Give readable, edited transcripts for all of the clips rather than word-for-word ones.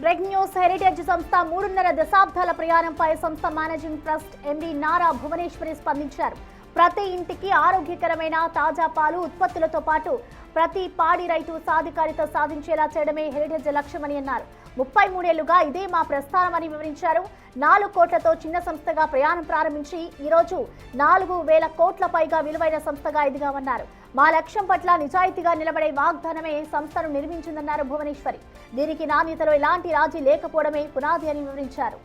Breaking news. Heritage సంస్థ 3.5 దశాబ్దాల ప్రయాణంపై సంస్థ మేనేజింగ్ ట్రస్ట్ ఎండి నారా భువనేశ్వరి స్పందించారు. ప్రతి ఇంటికి ఆరోగ్యకరమైన తాజా పాలు ఉత్పత్తులతో పాటు ప్రతి పాడి రైతు సాధికారిత సాధించేలా చేయడమే హెరిటేజ్ లక్ష్యమని అన్నారు. 33 ఏళ్లుగా ఇదే మా ప్రస్థానమని వివరించారు. 4 కోట్లతో చిన్న సంస్థగా ప్రయాణం ప్రారంభించి ఈరోజు 4,000 కోట్ల పైగా విలువైన సంస్థగా ఎదిగామన్నారు. మా లక్ష్యం పట్ల నిజాయితీగా నిలబడే వాగ్దానమే సంస్థను నిర్మించిందన్నారు భువనేశ్వరి. దీనికి నాణ్యతలో ఎలాంటి రాజీ లేకపోవడమే పునాది అని వివరించారు.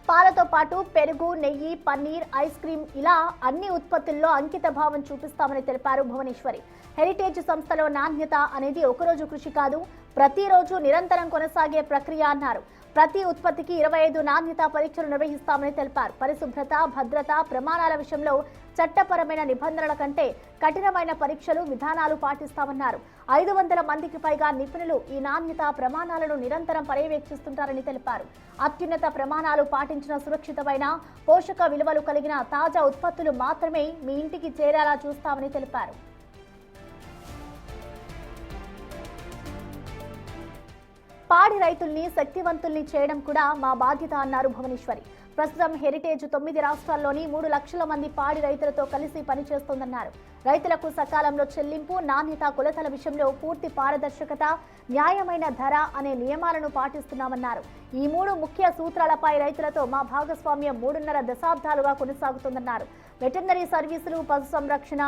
పాలతో పాటు పెరుగు, నెయ్యి, పన్నీర్, ఐస్ క్రీం ఇలా అన్ని ఉత్పత్తుల్లో అంకిత భావం చూపిస్తామని తెలిపారు భువనేశ్వరి. హెరిటేజ్ సంస్థలో నాణ్యత అనేది ఒకరోజు కృషి కాదు, ప్రతిరోజు నిరంతరం కొనసాగే ప్రక్రియ అన్నారు. ప్రతి ఉత్పత్తికి 25 నాణ్యత పరీక్షలు నిర్వహిస్తామని తెలిపారు. పరిశుభ్రత, భద్రత ప్రమాణాల విషయంలో చట్టపరమైన నిబంధనల కంటే కఠినమైన పరీక్షలు, విధానాలు పాటిస్తామన్నారు. 500 మందికి పైగా నిపుణులు ఈ నాణ్యత ప్రమాణాలను నిరంతరం పర్యవేక్షిస్తుంటారని తెలిపారు. అత్యున్నత ప్రమాణాలు పాటించిన సురక్షితమైన, పోషక విలువలు కలిగిన తాజా ఉత్పత్తులు మాత్రమే మీ ఇంటికి చేరేలా చూస్తామని తెలిపారు. పాడి రైతుల్ని శక్తివంతుల్ని చేయడం కూడా మా బాధ్యత అన్నారు భువనేశ్వరి. ప్రస్తుతం హెరిటేజ్ 9 రాష్ట్రాల్లోని 3 లక్షల మంది పాడి రైతులతో కలిసి పనిచేస్తోందన్నారు. రైతులకు సకాలంలో చెల్లింపు, నాణ్యత, కొలతల విషయంలో పూర్తి పారదర్శకత, న్యాయమైన ధర అనే నియమాలను పాటిస్తున్నామన్నారు. ఈ 3 ముఖ్య సూత్రాలపై రైతులతో మా భాగస్వామ్యం 3.5 దశాబ్దాలుగా కొనసాగుతుందన్నారు. వెటర్నరీ సర్వీసులు, పశు సంరక్షణ,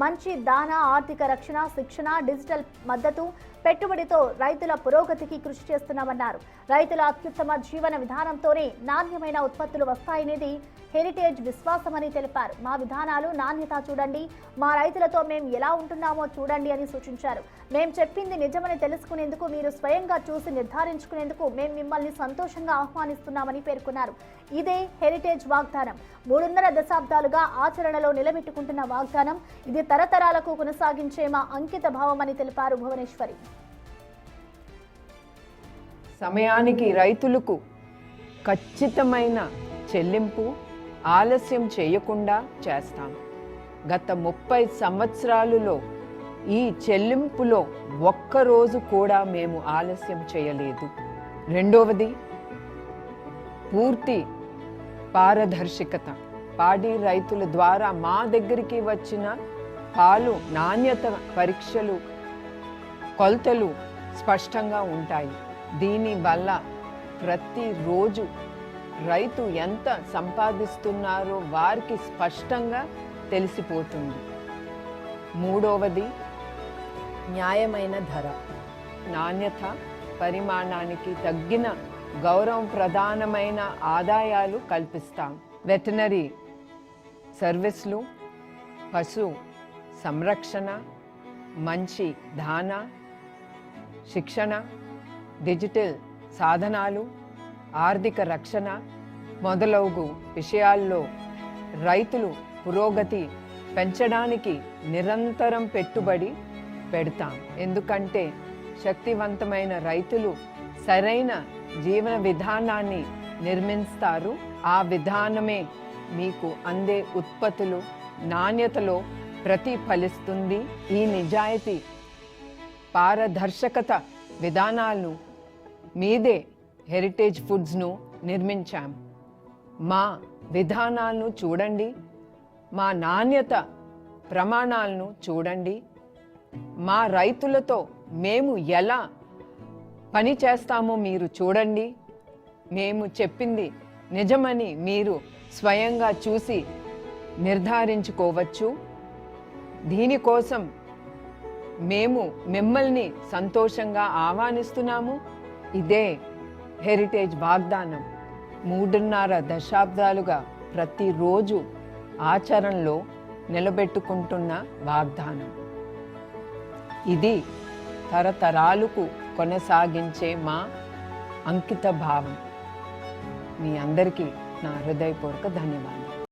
మంచి దానా, ఆర్థిక రక్షణ, శిక్షణ, డిజిటల్ మద్దతు, పెట్టుబడితో రైతుల పురోగతికి కృషి చేస్తున్నామన్నారు. రైతుల అత్యుత్తమ జీవన విధానంతోనే నాణ్యమైన ఉత్పత్తులు వస్తాయనేది హెరిటేజ్ విశ్వాసమని తెలిపారు. మా విధానాలు, నాణ్యత చూడండి, మా రైతులతో మేము ఎలా ఉంటున్నామో చూడండి అని సూచించారు. మేం చెప్పింది నిజమని తెలుసుకునేందుకు, మీరు స్వయంగా చూసి నిర్ధారించుకునేందుకు మేము మిమ్మల్ని సంతోషంగా ఆహ్వానిస్తున్నామని పేర్కొన్నారు. ఇదే హెరిటేజ్ వాగ్దానం. 3.5 దశాబ్దాలుగా ఆచరణలో నిలబెట్టుకుంటున్న వాగ్దానం. ఇది తరతరాలకు కొనసాగించే మా అంకిత భావమని తెలిపారు భువనేశ్వరి. సమయానికి రైతులకు ఖచ్చితమైన చెల్లింపు ఆలస్యం చేయకుండా చేస్తాం. గత 30 సంవత్సరాలలో ఈ చెల్లింపులో ఒక్కరోజు కూడా మేము ఆలస్యం చేయలేదు. రెండవది, పూర్తి పారదర్శకత. పాడి రైతుల ద్వారా మా దగ్గరికి వచ్చిన పాలు నాణ్యత పరీక్షలు, కొలతలు స్పష్టంగా ఉంటాయి. దీనివల్ల ప్రతిరోజు రైతు ఎంత సంపాదిస్తున్నారో వారికి స్పష్టంగా తెలిసిపోతుంది. మూడవది, న్యాయమైన ధర. నాణ్యత, పరిమాణానికి తగ్గిన గౌరవం ప్రధానమైన ఆదాయాలు కల్పిస్తాం. వెటర్నరీ సర్వీసులు, పశు సంరక్షణ, మంచి దానా, శిక్షణ, డిజిటల్ సాధనాలు, ఆర్థిక రక్షణ మొదలగు విషయాల్లో రైతులు పురోగతి పెంచడానికి నిరంతరం పెట్టుబడి పెడతాం. ఎందుకంటే శక్తివంతమైన రైతులు సరైన జీవన విధానాన్ని నిర్మిస్తారు. ఆ విధానమే మీకు అందే ఉత్పత్తులు నాణ్యతలో ప్రతిఫలిస్తుంది. ఈ నిజాయితీ, పారదర్శకత విధానాలను మీదే హెరిటేజ్ ఫుడ్స్ను నిర్మించాం. మా విధానాలను చూడండి, మా నాణ్యత ప్రమాణాలను చూడండి, మా రైతులతో మేము ఎలా పని చేస్తామో మీరు చూడండి. మేము చెప్పింది నిజమని మీరు స్వయంగా చూసి నిర్ధారించుకోవచ్చు. దీనికోసం మేము మిమ్మల్ని సంతోషంగా ఆహ్వానిస్తున్నాము. ఇదే హెరిటేజ్ వాగ్దానం. 3.5 దశాబ్దాలుగా ప్రతిరోజు ఆచరణలో నిలబెట్టుకుంటున్న వాగ్దానం. ఇది తరతరాలకు కొనసాగించే మా అంకిత భావం. మీ అందరికీ నా హృదయపూర్వక ధన్యవాదాలు.